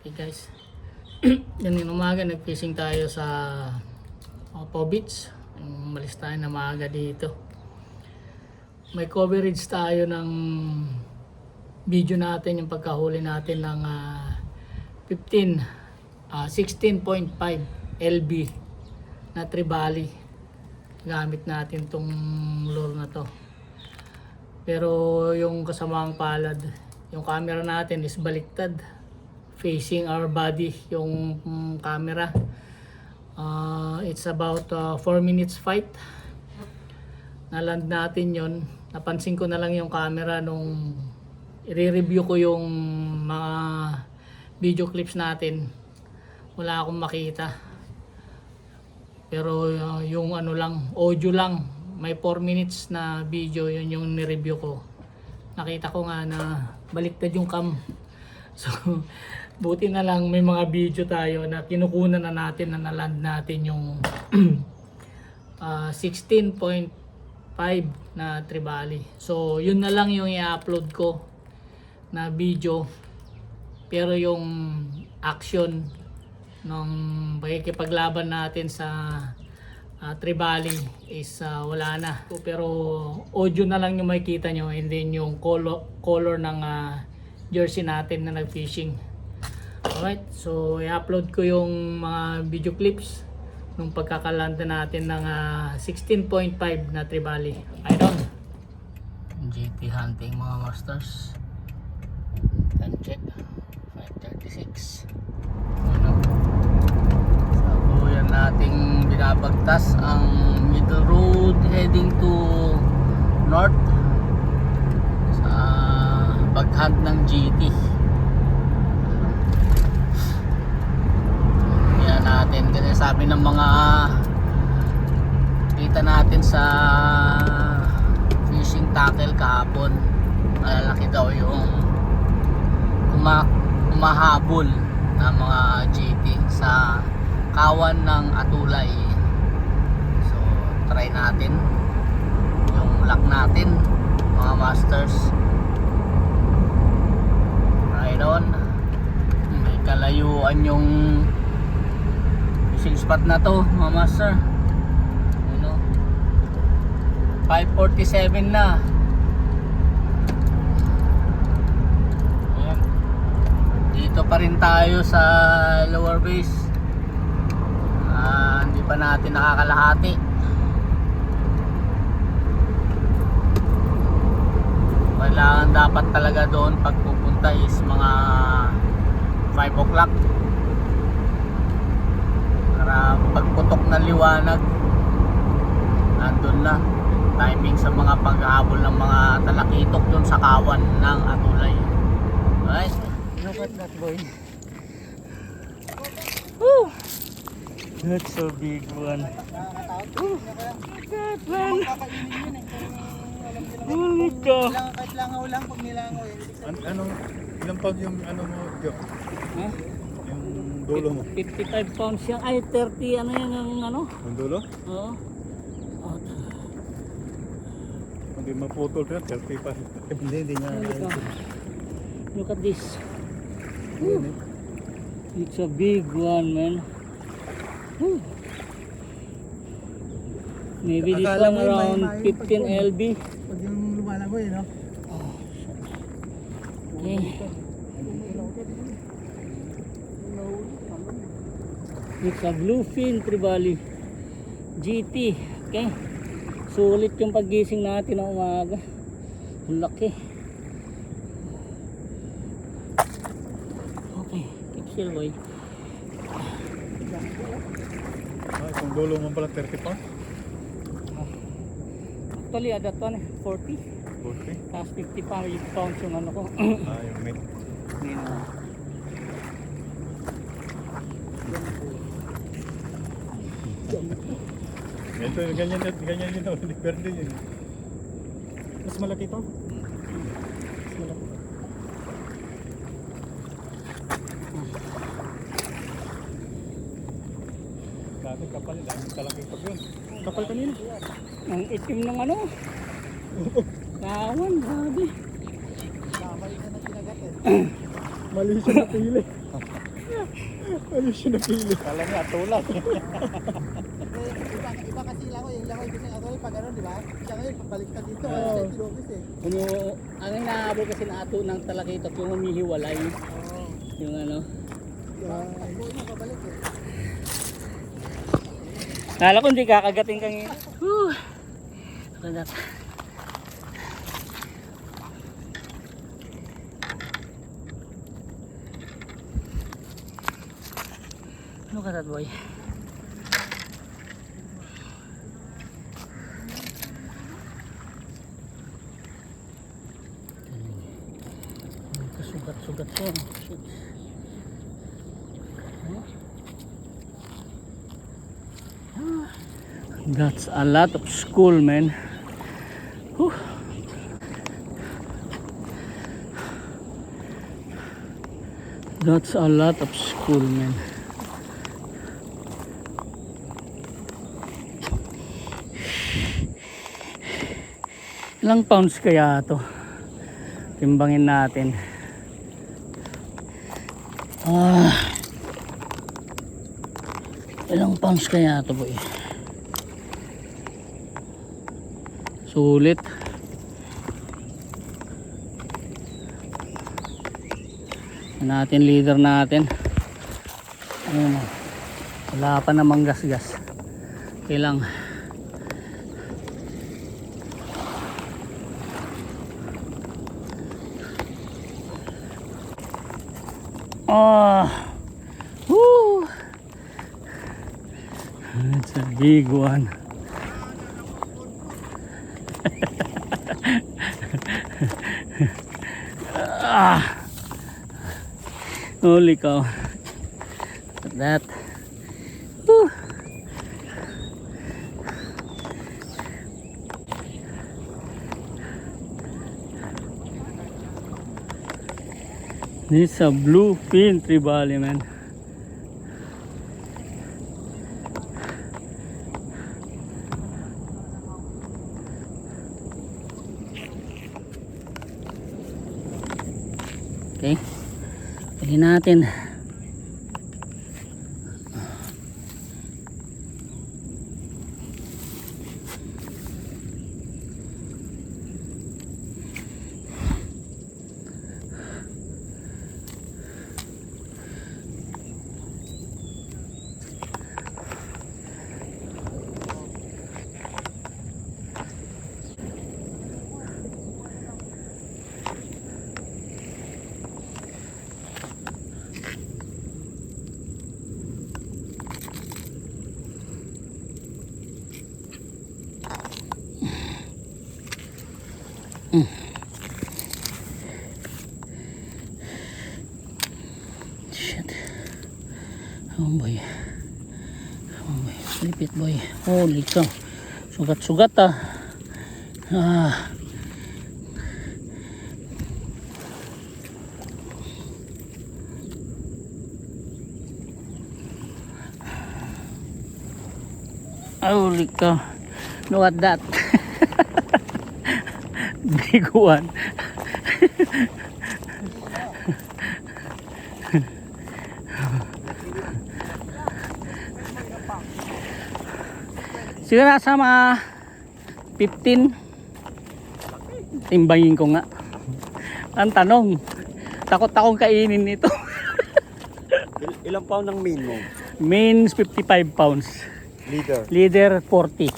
Hey guys, ganun umaga nag-fishing tayo sa Opo Beach. Umalis tayo na maaga dito. May coverage tayo ng video natin, yung pagkahuli natin ng 16.5 LB na tribali. Gamit natin tong lure na to. Pero yung kasamang palad, yung camera natin is baliktad, facing our body yung camera. It's about 4 minutes fight. Naland natin yon. Napansin ko na lang yung camera nung i-review ko yung mga video clips natin. Wala akong makita. Pero yung ano lang, audio lang, may 4 minutes na video, yun yung ni-review ko. Nakita ko nga na baliktad yung cam. So buti na lang may mga video tayo na kinukunan na natin, na naland natin yung 16.5 na tribali. So yun na lang yung i-upload ko na video. Pero yung action ng pakikipaglaban natin sa tribali is wala na. Pero audio na lang yung makikita nyo, and then yung color ng jersey natin na nag-fishing. Alright, so i-upload ko yung mga video clips nung pagkakalanda natin ng 16.5 na tribali. Ayun, GT hunting mga masters. Time check 5:36. Ano, sabuyan nating binabagtas ang middle road heading to north sa paghunt ng GT. Natin kasi sabi ng mga kita natin sa fishing tackle kahapon, malalaki daw yung kumahabol na mga GT sa kawan ng Atulay. So try natin yung luck natin mga masters. Right on. May kalayuan yung fishing spot na to mga master. Ano, 5:47 na. Ayan. Dito pa rin tayo sa lower base. Hindi pa natin nakakalahati. Kailangan dapat talaga doon pag pupunta is mga 5 o'clock. Para pagputok ng liwanag, nandun na timing sa mga paghahabol ng mga talakitok dun sa kawan ng Atulay. Alright, look at that boy. Woo! That's a big one. Woo! That one. Holy cow. Kahit langaw lang pag nilangaw Anong ilang pag yung ano mo, Joe? Huh? Yung dulo mo? 55 pounds yan. Ay, 30 ano yan ang ano? Yung dulo? Oo. Oh. Hindi maputol rin, 30 pa. Hindi niya. Look at this. Woo. It's a big one, man. Woo. Maybe this Akala one mo around may 15 LB. Pag yung lumalago no? Okay. It's a bluefin tribali GT. Okay. Sulit yung paggising natin ng umaga. Ang laki. Okay. Keep still, boy. Itong dulo mo pala 30 pa? Actually, that one 40. 40? Tapos 50 pounds yung ano ko. Yung mate. Ito, ganyan yun, hindi pwede yun. Mas malaki to? Mas malaki. Dati kapal, dami talaking pag yun. Kapal kanina. Ang itim ng ano. Kawan, grabe. Mali siya napili. Ano siya napili? Kala niya, tulad. Iba kasi langoy. Yung langoy kasi ako pag ano, di ba? Siya ngayon, pabaliktad dito. Oo. Kasi tinopis eh. Ano, ang hinahabol kasi na ato ng talakitok, yung humihiwalay. Oo. Yung ano. Takbo niya, pabalik eh. Kala ko hindi kakagating kang kagat. Ano kagat boy? Sugat-sugat ko. Shit. That's a lot of school, man. Whew. That's a lot of school, man. Ilang pounds kaya to? Timbangin natin. Ilang pounds kaya to, boy? Sulit. Natin leader natin. Ayun, wala pa namang gas-gas. Kailang woo! It's a big one. Holy cow. Look at that. Woo. This is a bluefin trevally, man. Okay. Pili natin. Shit. Oh boy. Oh boy. Lipit boy. Holy cow. Sugat-sugat ah. Holy cow. Look at that. Big one. Siguro nasa mga 15. Timbangin ko nga. Ang tanong, takot akong kainin nito. Ilang pound ng main mo? Mains 55 pounds. Leader. Leader 40.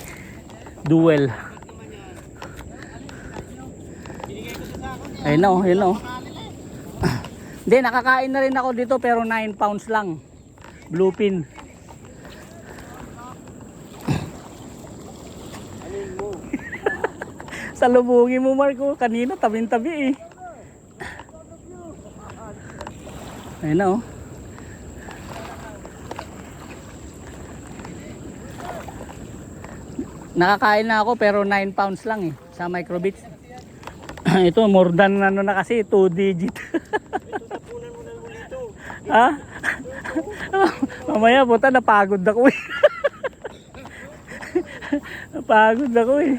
Duel. Ayun na oh, ayun na oh. Hindi, nakakain na rin ako dito pero 9 pounds lang. Bluefin. Salubungin mo Marco, kanina tabing-tabi eh. Ayun na oh. Nakakain na ako pero 9 pounds lang eh sa microbits. Ito more than ano na kasi 2 digit. Ha? Mamaya puta napagod ako eh. Napagod ako eh.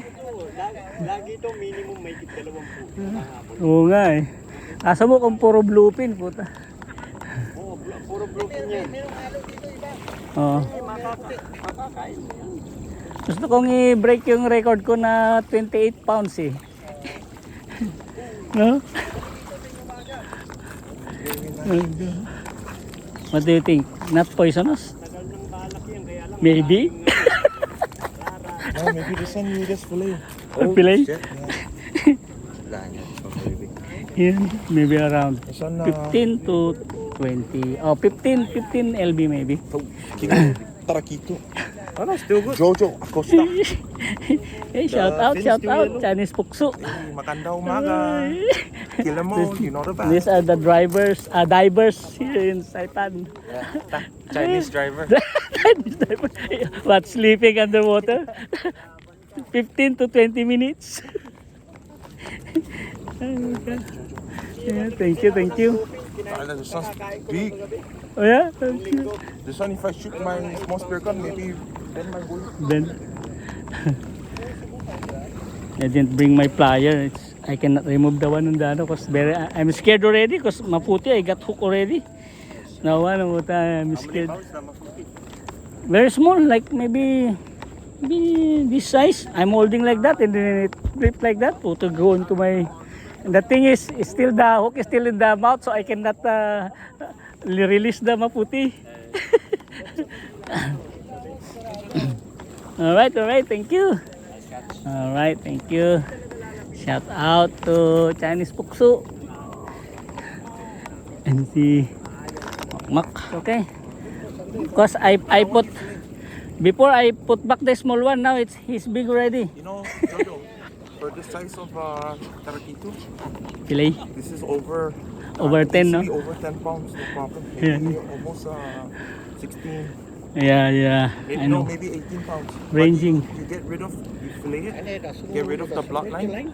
Lagi ito minimum may 20. Oo nga eh. Asa mo kung puro bluefin puta. Merong halo dito iba. Oo. Makakain mo yan. Gusto kong i-break yung record ko na 28 pounds eh. No? What do you think? Not poisonous? Maybe? No, maybe this one you just fillet. Pilay? Wala niya. Maybe. Yeah, maybe around This one 15 to 20. Oh, 15 LB maybe. Tarakito. Oh, no, still good. Jojo Acosta. Hey, shout out, Chinese Pukso. Maganda umaga. Kill 'em all, you know the best. These are the divers here in Saipan. Chinese driver. Chinese diver. What, sleeping underwater? 15 to 20 minutes. Yeah, thank you. This one's big. Oh yeah, thank you. This one, if I shoot my small spear gun, maybe then my bull. Then I didn't bring my plier. I cannot remove the one on the ano because I'm scared already because maputi. I got hooked already. Now I'm scared. Very small, like maybe this size. I'm holding like that and then it flipped like that to go into my. And the thing is, still the hook is still in the mouth, so I cannot release the maputi. Alright, thank you. Alright, thank you. Shout out to Chinese Pukso. And si Mak. Okay. Because I put, before I put back the small one, now he's big already. You know, Jojo, for the size of Tarakito, Pilay. this is over 10, no? easily over 10 pounds, no problem. Yeah. Maybe almost 16, Yeah, maybe, I know. no, maybe 18 pounds. But Ranging. You get rid of, you fillet it, get rid of the bloodline,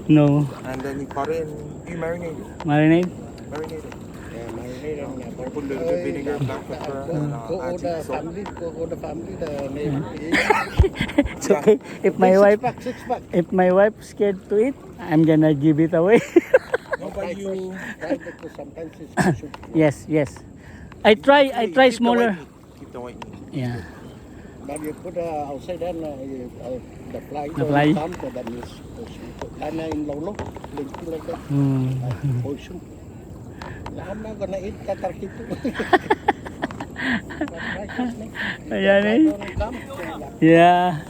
No. and then you cut it and you marinate it. Marinade? Marinate it. Marinate and Put a little bit vinegar, black pepper, and all the salt. family, the name. It's okay. If my wife, Six pack. if my wife scared to eat, I'm gonna give it away. No, but you Try because sometimes it's should. Yes. I try keep the smaller. white meat. Keep the white meat. Yeah. But you put outside then the fly. The fly? Come to them is lana in lolo, like that. Poison. I'm not gonna eat that turkey too. Ayan eh. Yeah.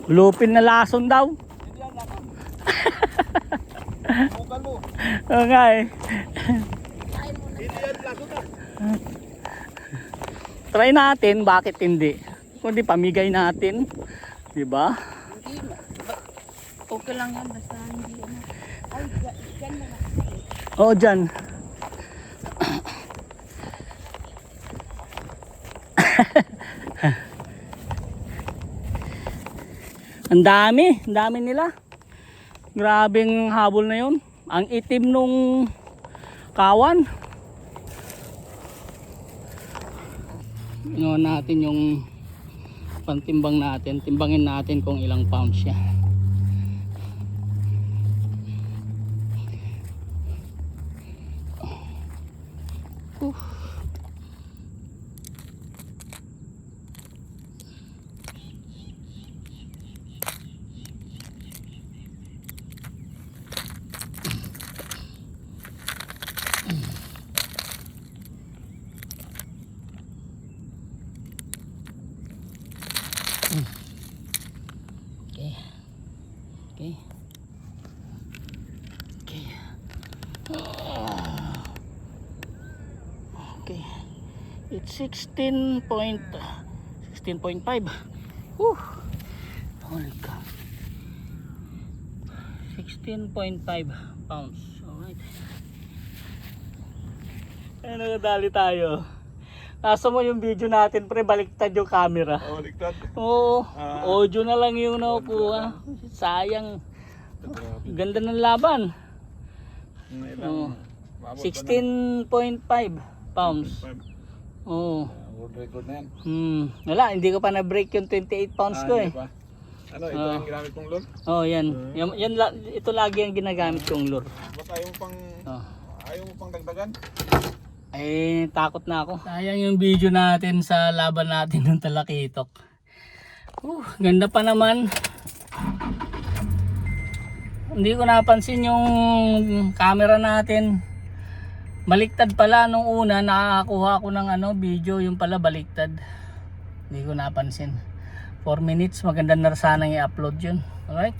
Lupin na lason daw. Oo nga eh. Try natin, bakit hindi? Kundi pamigay natin, 'di ba? Okay lang yan, basta hindi ano. Ay, dyan na lang. Oo, dyan. Ang dami nila. Grabeng habol na 'yon. Ang itim nung kawan. Ano natin yung pantimbang natin, timbangin natin kung ilang pounds siya. Okay. It's 16.5. Holy cow. 16.5 pounds. Alright. Ayun, nagadali tayo. Nasa mo yung video natin, pre, baliktad yung camera. Oh, ligtad. Oo, audio na lang yung nakukuha. Sayang. Ganda ng laban. Oo. 16.5 pounds. Oo. World record na yan. Wala, hindi ko pa na-break yung 28 pounds ko eh. Ano, ito yung ginamit kong lure? Oh, yan ito lagi ang ginagamit kong lure. Baka ayaw mo pang dagdagan? Eh, takot na ako. Sayang yung video natin sa laban natin ng talakitok. Ganda pa naman. Hindi ko napansin yung camera natin. Baliktad pala nung una, nakakuha ako ng video, yung pala baliktad. Hindi ko napansin. 4 minutes, maganda na sana i-upload yun. Alright,